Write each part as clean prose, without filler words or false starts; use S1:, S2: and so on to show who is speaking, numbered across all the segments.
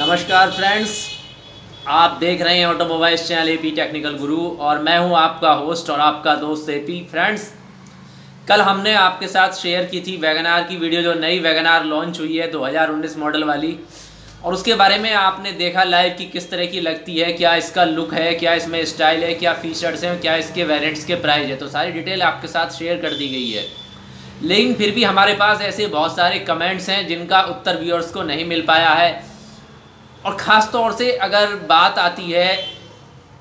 S1: नमस्कार फ्रेंड्स, आप देख रहे हैं ऑटोमोबाइल्स चैनल एपी टेक्निकल गुरु और मैं हूं आपका होस्ट और आपका दोस्त एपी। फ्रेंड्स, कल हमने आपके साथ शेयर की थी वैगनार की वीडियो, जो नई वैगनार लॉन्च हुई है 2019 मॉडल वाली, और उसके बारे में आपने देखा लाइव कि किस तरह की लगती है, क्या इसका लुक है, क्या इसमें स्टाइल है, क्या फीचर्स हैं, क्या इसके वेरिएंट्स के प्राइस है। तो सारी डिटेल आपके साथ शेयर कर दी गई है। लेकिन फिर भी हमारे पास ऐसे बहुत सारे कमेंट्स हैं जिनका उत्तर व्यूअर्स को नहीं मिल पाया है, और ख़ास तौर से अगर बात आती है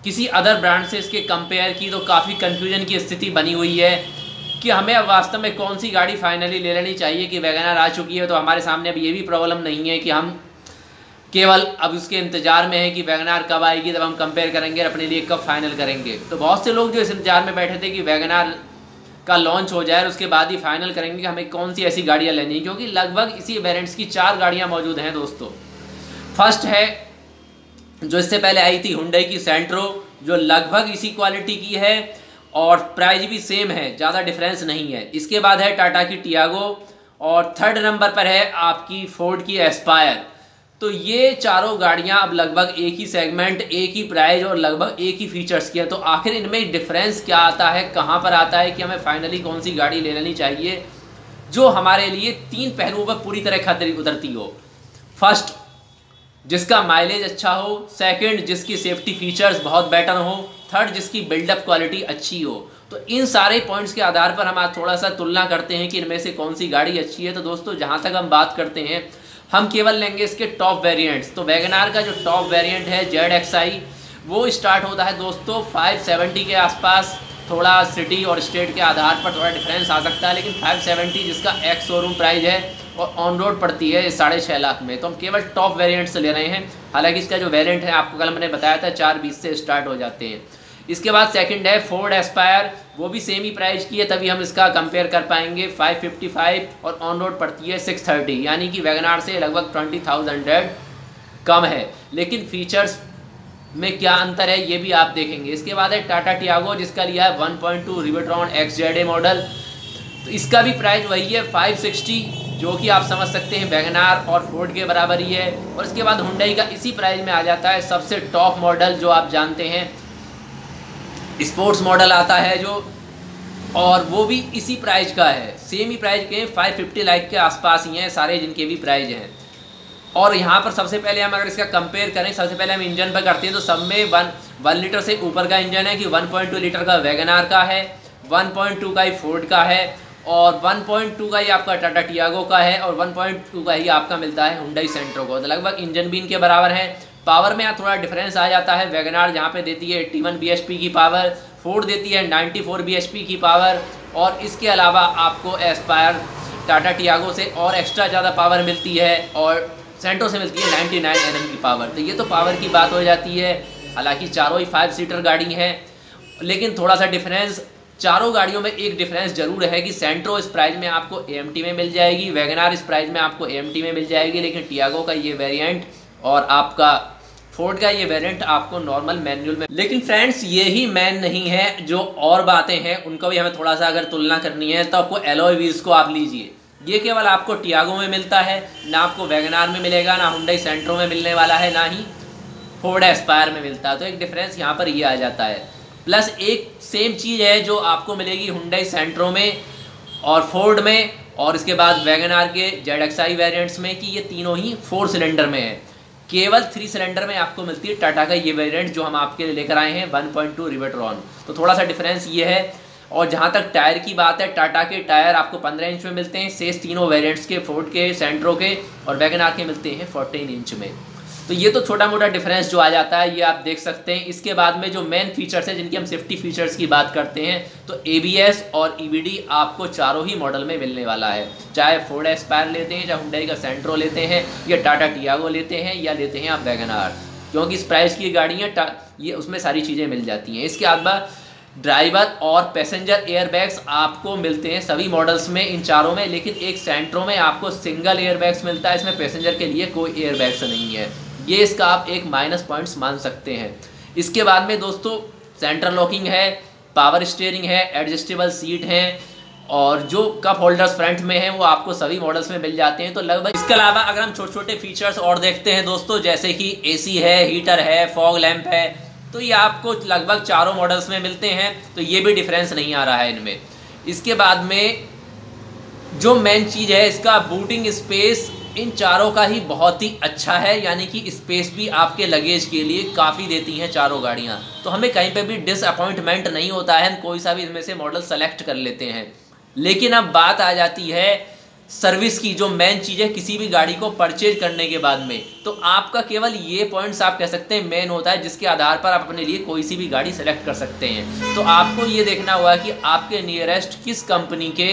S1: किसी अदर ब्रांड से इसके कंपेयर की, तो काफ़ी कन्फ्यूजन की स्थिति बनी हुई है कि हमें अब वास्तव में कौन सी गाड़ी फाइनली ले लेनी चाहिए। कि वैगनार आ चुकी है तो हमारे सामने अब ये भी प्रॉब्लम नहीं है कि हम केवल अब उसके इंतज़ार में है कि वैगनार कब आएगी, तब हम कंपेयर करेंगे और अपने लिए कब फाइनल करेंगे। तो बहुत से लोग जो इस इंतजार में बैठे थे कि वैगनार का लॉन्च हो जाए और उसके बाद ही फाइनल करेंगे कि हमें कौन सी ऐसी गाड़ियाँ लेनी है, क्योंकि लगभग इसी वेरिएंट्स की 4 गाड़ियाँ मौजूद हैं दोस्तों। फर्स्ट है जो इससे पहले आई थी हुंडई की सेंट्रो, जो लगभग इसी क्वालिटी की है और प्राइस भी सेम है, ज़्यादा डिफरेंस नहीं है। इसके बाद है टाटा की टियागो और थर्ड नंबर पर है आपकी फोर्ड की एस्पायर। तो ये चारों गाड़ियां अब लगभग एक ही सेगमेंट, एक ही प्राइस और लगभग एक ही फीचर्स की है। तो आखिर इनमें डिफरेंस क्या आता है, कहाँ पर आता है कि हमें फाइनली कौन सी गाड़ी ले लेनी चाहिए जो हमारे लिए 3 पहलुओं पर पूरी तरह खतरी उतरती हो। फर्स्ट, जिसका माइलेज अच्छा हो। सेकंड, जिसकी सेफ्टी फीचर्स बहुत बेटर हो। थर्ड, जिसकी बिल्डअप क्वालिटी अच्छी हो। तो इन सारे पॉइंट्स के आधार पर हम आज थोड़ा सा तुलना करते हैं कि इनमें से कौन सी गाड़ी अच्छी है। तो दोस्तों, जहाँ तक हम बात करते हैं, हम केवल लेंगे इसके टॉप वेरिएंट्स। तो वैगनार का जो टॉप वेरिएंट है ZXi, वो स्टार्ट होता है दोस्तों 570 के आसपास। थोड़ा सिटी और स्टेट के आधार पर थोड़ा डिफरेंस आ सकता है, लेकिन 570 जिसका एक्स शोरूम प्राइस है और ऑन रोड पड़ती है 6.5 लाख में। तो हम केवल टॉप वेरिएंट से ले रहे हैं। हालांकि इसका जो वेरिएंट है आपको कल मैंने बताया था 420 से स्टार्ट हो जाते हैं। इसके बाद सेकंड है फोर्ड एस्पायर, वो भी सेम ही प्राइस की है, तभी हम इसका कंपेयर कर पाएंगे। 555 और ऑन रोड पड़ती है 630, यानी कि वैगनार से लगभग 20,000 कम है। लेकिन फीचर्स में क्या अंतर है ये भी आप देखेंगे। इसके बाद है टाटा टियागो, जिसका लिया है 1.2 रिवेट्रॉन XZA मॉडल। तो इसका भी प्राइस वही है 560, जो कि आप समझ सकते हैं वैगनार और फोर्ड के बराबर ही है। और इसके बाद हुंडई का इसी प्राइस में आ जाता है सबसे टॉप मॉडल, जो आप जानते हैं स्पोर्ट्स मॉडल आता है जो, और वो भी इसी प्राइस का है, सेम ही प्राइस के 550 लाख के आसपास ही हैं सारे जिनके भी प्राइस हैं। और यहाँ पर सबसे पहले हम अगर इसका कंपेयर करें, सबसे पहले हम इंजन पर करते हैं, तो सब में 1 लीटर से ऊपर का इंजन है कि 1.2 लीटर का वैगनार का है, 1.2 का ही फोर्ड का है, और 1.2 का ही आपका टाटा टियागो का है, और 1.2 का ही आपका मिलता है हुंडई सेंट्रो को। तो लगभग इंजन भी इनके बराबर है। पावर में यहाँ थोड़ा डिफरेंस आ जाता है। वैगनार जहाँ पे देती है 81 bhp की पावर, फोर्ड देती है 94 bhp की पावर, और इसके अलावा आपको एस्पायर टाटा टियागो से और एक्स्ट्रा ज़्यादा पावर मिलती है, और सेंट्रो से मिलती है 99 Nm की पावर। तो ये तो पावर की बात हो जाती है। हालांकि चारों ही 5 सीटर गाड़ी हैं, लेकिन थोड़ा सा डिफरेंस चारों गाड़ियों में एक डिफरेंस जरूर है कि सेंट्रो इस प्राइस में आपको AMT में मिल जाएगी, वैगनार इस प्राइस में आपको AMT में मिल जाएगी, लेकिन टियागो का ये वेरिएंट और आपका फोर्ड का ये वेरिएंट आपको नॉर्मल मैनुअल में। लेकिन फ्रेंड्स, ये ही मैन नहीं है, जो और बातें हैं उनको भी हमें थोड़ा सा अगर तुलना करनी है तो आपको एलॉय व्हील्स को आप लीजिए। ये केवल आपको टियागो में मिलता है, ना आपको वैगनार में मिलेगा, ना हुंडई सेंट्रो में मिलने वाला है, ना ही फोर्ड एस्पायर में मिलता है। तो एक डिफरेंस यहाँ पर ये आ जाता है। प्लस एक सेम चीज़ है जो आपको मिलेगी हुंडई सेंट्रो में और फोर्ड में, और इसके बाद वैगनार के ZXi वेरिएंट्स में, कि ये तीनों ही 4 सिलेंडर में है। केवल 3 सिलेंडर में आपको मिलती है टाटा का ये वेरिएंट जो हम आपके लिए लेकर आए हैं 1.2 रिवेट्रॉन। तो थोड़ा सा डिफरेंस ये है। और जहाँ तक टायर की बात है, टाटा के टायर आपको 15 इंच में मिलते हैं, शेष तीनों वेरिएंट्स के, फोर्ड के, सेंट्रो के और वैगनार के मिलते हैं 14 इंच में। तो ये तो छोटा मोटा डिफरेंस जो आ जाता है, ये आप देख सकते हैं। इसके बाद में जो मेन फीचर्स है, जिनकी हम सेफ्टी फीचर्स की बात करते हैं, तो ABS और EBD आपको चारों ही मॉडल में मिलने वाला है। चाहे फोर्ड एस्पायर लेते हैं, चाहे हुंडई का सेंट्रो लेते हैं, या टाटा टियागो लेते हैं, या लेते हैं आप वैगनार, क्योंकि इस प्राइस की गाड़ियाँ ये उसमें सारी चीज़ें मिल जाती हैं। इसके बाद ड्राइवर और पैसेंजर एयरबैग्स आपको मिलते हैं सभी मॉडल्स में, इन चारों में। लेकिन एक सेंट्रो में आपको सिंगल एयरबैग्स मिलता है, इसमें पैसेंजर के लिए कोई एयरबैग्स नहीं है। ये इसका आप एक माइनस पॉइंट्स मान सकते हैं। इसके बाद में दोस्तों सेंट्रल लॉकिंग है, पावर स्टीयरिंग है, एडजस्टेबल सीट हैं, और जो कप होल्डर्स फ्रंट में हैं वो आपको सभी मॉडल्स में मिल जाते हैं। तो लगभग इसके अलावा अगर हम छोटे छोटे फीचर्स और देखते हैं दोस्तों, जैसे कि एसी है, हीटर है, फॉग लैंप है, तो ये आपको लगभग चारों मॉडल्स में मिलते हैं। तो ये भी डिफरेंस नहीं आ रहा है इनमें। इसके बाद में जो मेन चीज़ है, इसका बूटिंग स्पेस इन चारों का ही बहुत ही अच्छा है, यानी कि स्पेस भी आपके लगेज के लिए काफ़ी देती हैं चारों गाड़ियाँ। तो हमें कहीं पे भी डिसअपॉइंटमेंट नहीं होता है, हम कोई सा भी इनमें से मॉडल सेलेक्ट कर लेते हैं। लेकिन अब बात आ जाती है सर्विस की, जो मेन चीज़ है किसी भी गाड़ी को परचेज करने के बाद में। तो आपका केवल ये पॉइंट्स आप कह सकते हैं मेन होता है, जिसके आधार पर आप अपने लिए कोई सी भी गाड़ी सेलेक्ट कर सकते हैं। तो आपको ये देखना होगा कि आपके नियरेस्ट किस कंपनी के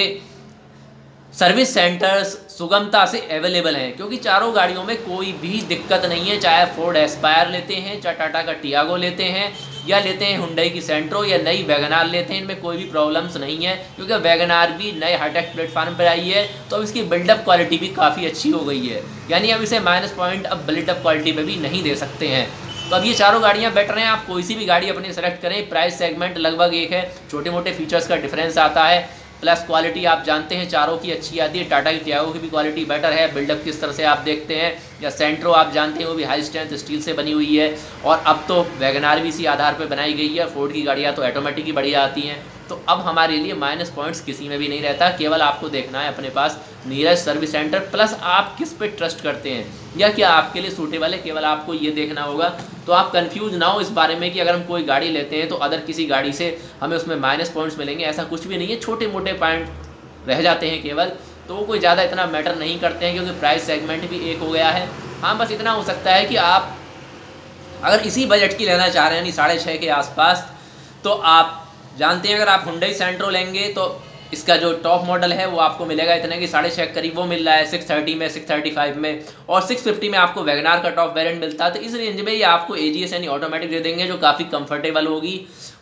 S1: सर्विस सेंटर्स सुगमता से अवेलेबल हैं, क्योंकि चारों गाड़ियों में कोई भी दिक्कत नहीं है। चाहे फोर्ड एस्पायर लेते हैं, चाहे टाटा का टियागो लेते हैं, या लेते हैं हुंडई की सेंट्रो, या नई वैगनार लेते हैं, इनमें कोई भी प्रॉब्लम्स नहीं है। क्योंकि वैगनार भी नए हाईटेक प्लेटफॉर्म पर आई है, तो अब इसकी बिल्डअप क्वालिटी भी काफ़ी अच्छी हो गई है, यानी अब इसे माइनस पॉइंट अब बिल्डअप क्वालिटी पर भी नहीं दे सकते हैं। तो अब ये चारों गाड़ियाँ बेटर हैं, आप कोई सी भी गाड़ी अपनी सेलेक्ट करें। प्राइस सेगमेंट लगभग एक है, छोटे मोटे फीचर्स का डिफरेंस आता है, प्लस क्वालिटी आप जानते हैं चारों की अच्छी आती है। टाटा की टियागो की भी क्वालिटी बेटर है, बिल्डअप किस तरह से आप देखते हैं, या सेंट्रो आप जानते हैं वो भी हाई स्ट्रेंथ स्टील से बनी हुई है। और अब तो वैगनार भी इसी आधार पर बनाई गई है। फोर्ड की गाड़ियाँ तो ऑटोमेटिक ही बढ़िया आती हैं। तो अब हमारे लिए माइनस पॉइंट्स किसी में भी नहीं रहता, केवल आपको देखना है अपने पास नियरेस्ट सर्विस सेंटर, प्लस आप किस पे ट्रस्ट करते हैं या क्या आपके लिए सूटेबल है, केवल आपको ये देखना होगा। तो आप कंफ्यूज ना हो इस बारे में कि अगर हम कोई गाड़ी लेते हैं तो अदर किसी गाड़ी से हमें उसमें माइनस पॉइंट्स मिलेंगे, ऐसा कुछ भी नहीं है। छोटे मोटे पॉइंट रह जाते हैं केवल, तो वो कोई ज़्यादा इतना मैटर नहीं करते हैं, क्योंकि प्राइस सेगमेंट भी एक हो गया है। हाँ, बस इतना हो सकता है कि आप अगर इसी बजट की लेना चाह रहे हैं, यानी 6.5 के आसपास, तो आप जानते हैं अगर आप हुंडई सेंट्रो लेंगे तो इसका जो टॉप मॉडल है वो आपको मिलेगा इतने की 6.5 करीब, वो मिल रहा है 630 में, 635 में, और 650 में आपको वैगनार का टॉप वेरिएंट मिलता है। तो इस रेंज में ये आपको AGS यानी ऑटोमेटिक दे देंगे, जो काफ़ी कंफर्टेबल होगी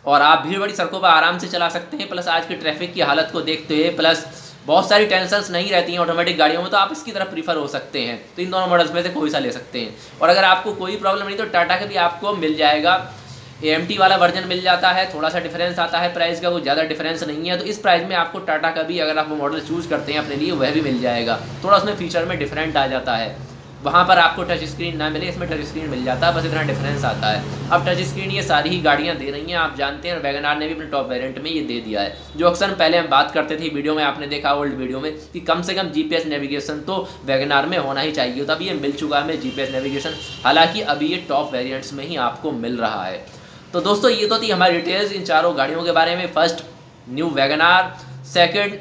S1: और आप भीड़ बड़ी सड़कों पर आराम से चला सकते हैं। प्लस आज की ट्रैफिक की हालत को देखते हुए, प्लस बहुत सारी टेंशन्स नहीं रहती हैं ऑटोमेटिक गाड़ियों में, तो आप इसकी तरफ प्रीफर हो सकते हैं। तो इन दोनों मॉडल्स में से कोई सा ले सकते हैं। और अगर आपको कोई प्रॉब्लम नहीं तो टाटा का भी आपको मिल जाएगा, AMT वाला वर्जन मिल जाता है। थोड़ा सा डिफरेंस आता है प्राइस का, कोई ज़्यादा डिफरेंस नहीं है। तो इस प्राइस में आपको टाटा का भी अगर आप वो मॉडल चूज़ करते हैं अपने लिए, वह भी मिल जाएगा। थोड़ा उसमें फीचर में डिफरेंट आ जाता है, वहाँ पर आपको टच स्क्रीन ना मिले, इसमें टच स्क्रीन मिल जाता है, बस इतना डिफरेंस आता है। अब टच स्क्रीन ये सारी ही गाड़ियाँ दे रही हैं, आप जानते हैं, और वैगनार ने भी अपने टॉप वेरिएंट में ये दे दिया है। जो अक्सर पहले हम बात करते थे वीडियो में, आपने देखा ओल्ड वीडियो में, कि कम से कम GPS नेविगेशन तो वैगनार में होना ही चाहिए। तो अभी ये मिल चुका है हमें GPS नेविगेशन, हालाँकि अभी ये टॉप वेरियंट्स में ही आपको मिल रहा है। तो दोस्तों ये तो थी हमारी डिटेल्स इन चारों गाड़ियों के बारे में। फर्स्ट न्यू वैगनार, सेकंड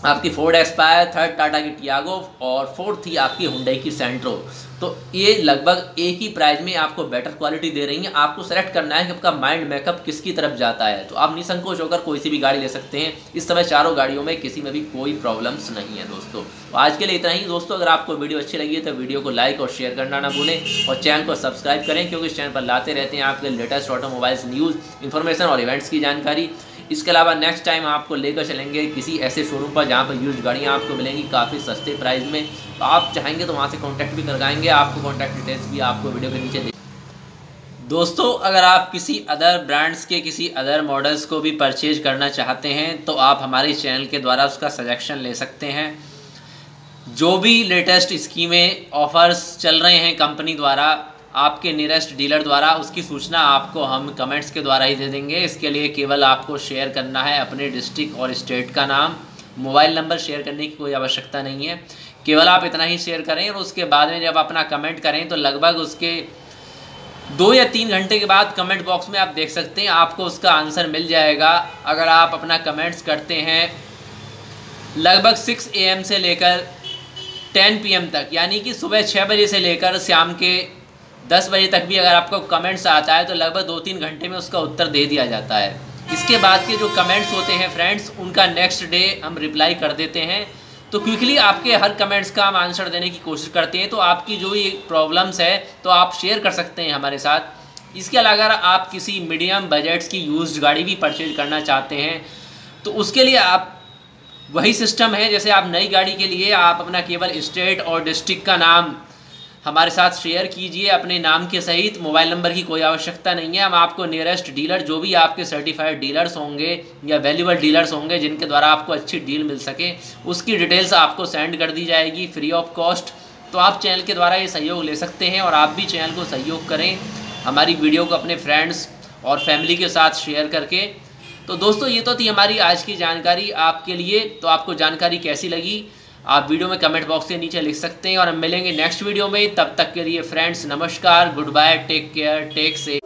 S1: आपकी फोर्ड एस्पायर, थर्ड टाटा की टियागो, और फोर्थ थी आपकी हुंडई की सेंट्रो। तो ये लगभग एक ही प्राइस में आपको बेटर क्वालिटी दे रही हैं। आपको सेलेक्ट करना है कि आपका माइंड मेकअप किसकी तरफ जाता है, तो आप निसंकोच होकर कोई सी भी गाड़ी ले सकते हैं। इस समय चारों गाड़ियों में किसी में भी कोई प्रॉब्लम्स नहीं है दोस्तों। तो आज के लिए इतना ही दोस्तों। अगर आपको वीडियो अच्छी लगी है तो वीडियो को लाइक और शेयर करना ना भूलें, और चैनल को सब्सक्राइब करें, क्योंकि इस चैनल पर लाते रहते हैं आपके लेटेस्ट ऑटोमोबाइल्स न्यूज़, इन्फॉर्मेशन और इवेंट्स की जानकारी। इसके अलावा नेक्स्ट टाइम आपको लेकर चलेंगे किसी ऐसे शोरूम पर जहाँ पर यूज्ड गाड़ियाँ आपको मिलेंगी काफ़ी सस्ते प्राइस में। तो आप चाहेंगे तो वहाँ से कांटेक्ट भी करवाएंगे, आपको कांटेक्ट डिटेल्स भी आपको वीडियो के नीचे दोस्तों। अगर आप किसी अदर ब्रांड्स के किसी अदर मॉडल्स को भी परचेज करना चाहते हैं तो आप हमारे चैनल के द्वारा उसका सजेशन ले सकते हैं। जो भी लेटेस्ट स्कीमें ऑफर्स चल रहे हैं कंपनी द्वारा, आपके नियरेस्ट डीलर द्वारा, उसकी सूचना आपको हम कमेंट्स के द्वारा ही दे देंगे। इसके लिए केवल आपको शेयर करना है अपने डिस्ट्रिक्ट और स्टेट का नाम, मोबाइल नंबर शेयर करने की कोई आवश्यकता नहीं है, केवल आप इतना ही शेयर करें। और उसके बाद में जब अपना कमेंट करें तो लगभग उसके 2 या 3 घंटे के बाद कमेंट बॉक्स में आप देख सकते हैं आपको उसका आंसर मिल जाएगा। अगर आप अपना कमेंट्स करते हैं लगभग 6 AM से लेकर 10 PM तक, यानी कि सुबह 6 बजे से लेकर शाम के 10 बजे तक भी अगर आपको कमेंट्स आता है तो लगभग 2-3 घंटे में उसका उत्तर दे दिया जाता है। इसके बाद के जो कमेंट्स होते हैं फ्रेंड्स, उनका नेक्स्ट डे हम रिप्लाई कर देते हैं। तो क्विकली आपके हर कमेंट्स का हम आंसर देने की कोशिश करते हैं। तो आपकी जो ये प्रॉब्लम्स है तो आप शेयर कर सकते हैं हमारे साथ। इसके अलावा अगर आप किसी मीडियम बजट्स की यूज्ड गाड़ी भी परचेज करना चाहते हैं तो उसके लिए आप वही सिस्टम है जैसे आप नई गाड़ी के लिए आप अपना केवल स्टेट और डिस्ट्रिक्ट का नाम हमारे साथ शेयर कीजिए अपने नाम के सहित। मोबाइल नंबर की कोई आवश्यकता नहीं है, हम आपको नियरेस्ट डीलर, जो भी आपके सर्टिफाइड डीलर्स होंगे या वैल्यूबल डीलर्स होंगे जिनके द्वारा आपको अच्छी डील मिल सके, उसकी डिटेल्स आपको सेंड कर दी जाएगी फ्री ऑफ कॉस्ट। तो आप चैनल के द्वारा ये सहयोग ले सकते हैं और आप भी चैनल को सहयोग करें हमारी वीडियो को अपने फ्रेंड्स और फैमिली के साथ शेयर करके। तो दोस्तों ये तो थी हमारी आज की जानकारी आपके लिए। तो आपको जानकारी कैसी लगी आप वीडियो में कमेंट बॉक्स के नीचे लिख सकते हैं और हम मिलेंगे नेक्स्ट वीडियो में। तब तक के लिए फ्रेंड्स नमस्कार, good bye, take care, take safe.